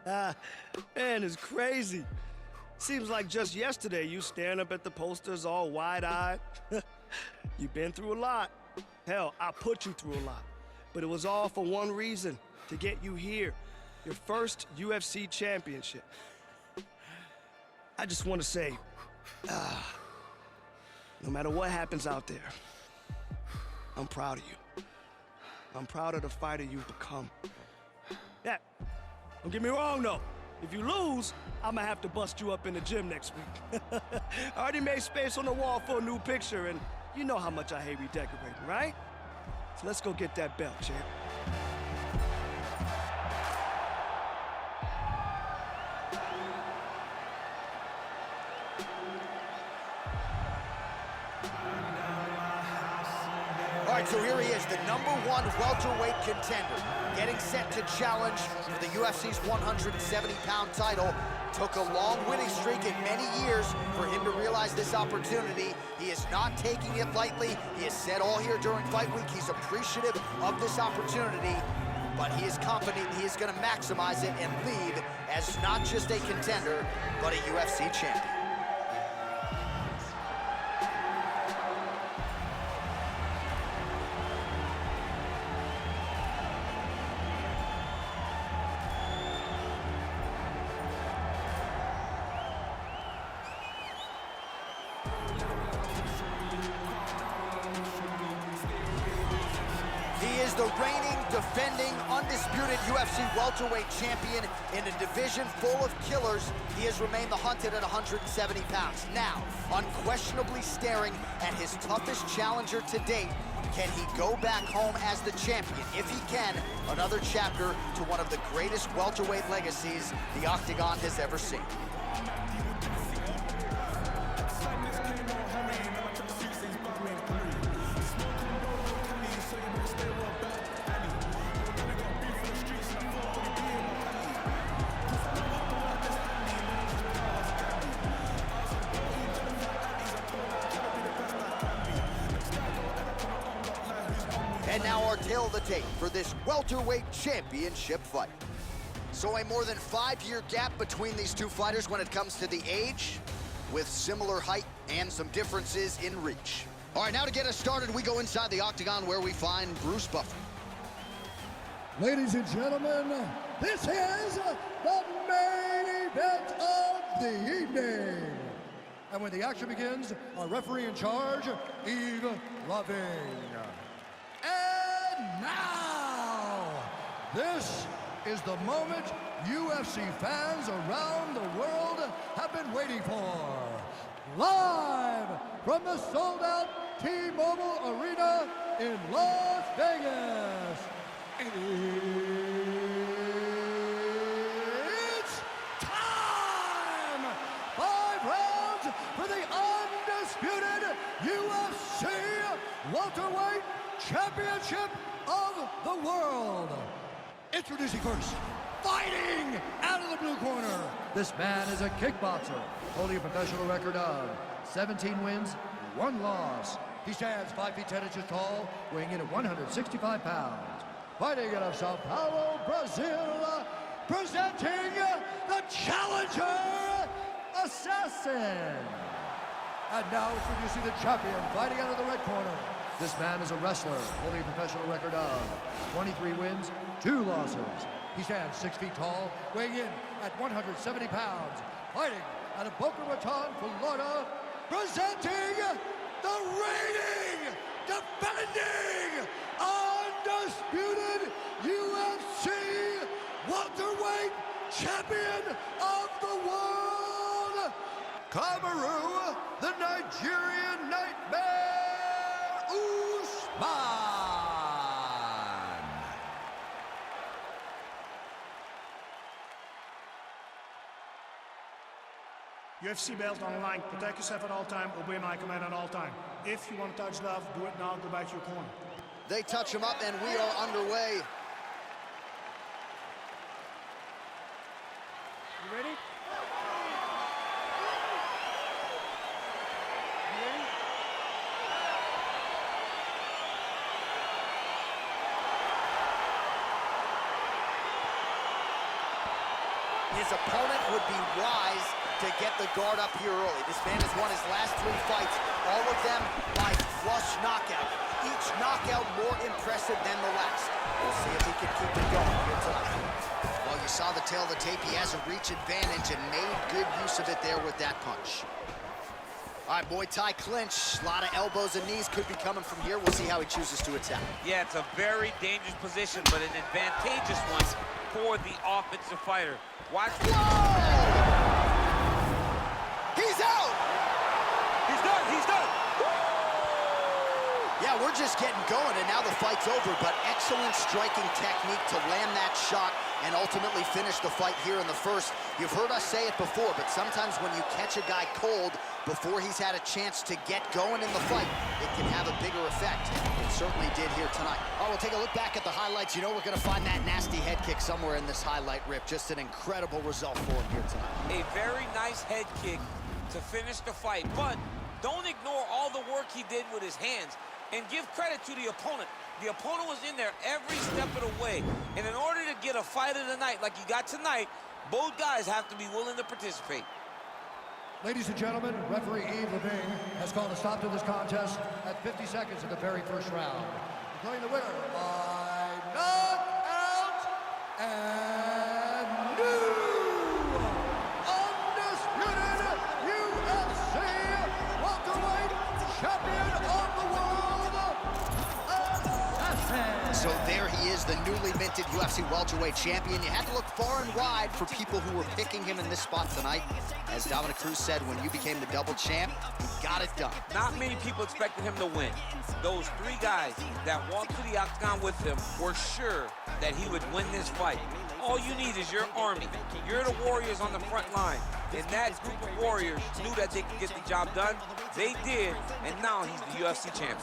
Man, it's crazy. Seems like just yesterday you staring up at the posters all wide-eyed. You've been through a lot. Hell, I put you through a lot. But it was all for one reason, to get you here. Your first UFC championship. I just want to say, no matter what happens out there, I'm proud of you. I'm proud of the fighter you've become. Yeah, don't get me wrong though. If you lose, I'm gonna have to bust you up in the gym next week. I already made space on the wall for a new picture, and you know how much I hate redecorating, right? So let's go get that belt, champ. All right, so here he is, the #1 welterweight contender, getting set to challenge for the UFC's 170-pound title. Took a long winning streak in many years for him to realize this opportunity. He is not taking it lightly. He has said all here during fight week he's appreciative of this opportunity, but he is confident he is going to maximize it and leave as not just a contender, but a UFC champion. He is the reigning, defending, undisputed UFC welterweight champion in a division full of killers. He has remained the hunted at 170 pounds. Now, unquestionably staring at his toughest challenger to date. Can he go back home as the champion? If he can, another chapter to one of the greatest welterweight legacies the Octagon has ever seen. And now our tale of the tape for this welterweight championship fight. So a more than 5-year gap between these two fighters when it comes to the age, with similar height and some differences in reach. All right, now to get us started, we go inside the Octagon where we find Bruce Buffer. Ladies and gentlemen, this is the main event of the evening. And when the action begins, our referee in charge, Yves Lavigne. And now, this is the moment UFC fans around the world have been waiting for. Live from the sold-out T-Mobile Arena in Las Vegas. It's time! 5 rounds for the undisputed UFC welterweight championship of the world. Introducing first, fighting out of the blue corner. This man is a kickboxer, holding a professional record of 17 wins, 1 loss. He stands 5 feet 10 inches tall, weighing in at 165 pounds. Fighting out of Sao Paulo, Brazil, presenting the challenger, Assassin. And now introducing the champion, fighting out of the red corner. This man is a wrestler, holding a professional record of 23 wins, 2 losses. He stands 6 feet tall, weighing in at 170 pounds. Fighting out of Boca Raton, Florida, presenting the reigning, defending, undisputed UFC welterweight champion of the world, Kamaru, the Nigerian Nightmare, Usman. UFC belt on the line. Protect yourself at all time. Obey my command at all time. If you want to touch love, do it now. Go back to your corner. They touch him up, and we are underway. You ready? his opponent would be wise to get the guard up here early. This man has won his last 3 fights, all of them by flush knockout. Each knockout more impressive than the last. We'll see if he can keep it going here tonight. Well, you saw the tail of the tape. He has a reach advantage and made good use of it there with that punch. All right, Muay Thai clinch. A lot of elbows and knees could be coming from here. We'll see how he chooses to attack. Yeah, it's a very dangerous position, but an advantageous one for the offensive fighter. Watch. Whoa! He's out! He's done, he's done! Yeah, we're just getting going, and now the fight's over, but excellent striking technique to land that shot and ultimately finish the fight here in the first. You've heard us say it before, but sometimes when you catch a guy cold before he's had a chance to get going in the fight, it can have a bigger effect. It certainly did here tonight. All right, we'll take a look back at the highlights. You know we're going to find that nasty head kick somewhere in this highlight rip. Just an incredible result for him here tonight. A very nice head kick to finish the fight, but don't ignore all the work he did with his hands, and give credit to the opponent. The opponent was in there every step of the way, and in order to get a fight of the night like you got tonight, both guys have to be willing to participate. Ladies and gentlemen, referee Yves Levine has called a stop to this contest at 50 seconds of the very first round, declaring the winner by knockout and new undisputed UFC welterweight champion of the world, Assassin. So there he is, the newly minted UFC welterweight champion. You had to look far and wide for people who were picking him in this spot tonight. As Dominic Cruz said, when you became the double champ, you got it done. Not many people expected him to win. Those 3 guys that walked to the octagon with him were sure that he would win this fight. All you need is your army. You're the warriors on the front line. And that group of warriors knew that they could get the job done. They did, and now he's the UFC champion.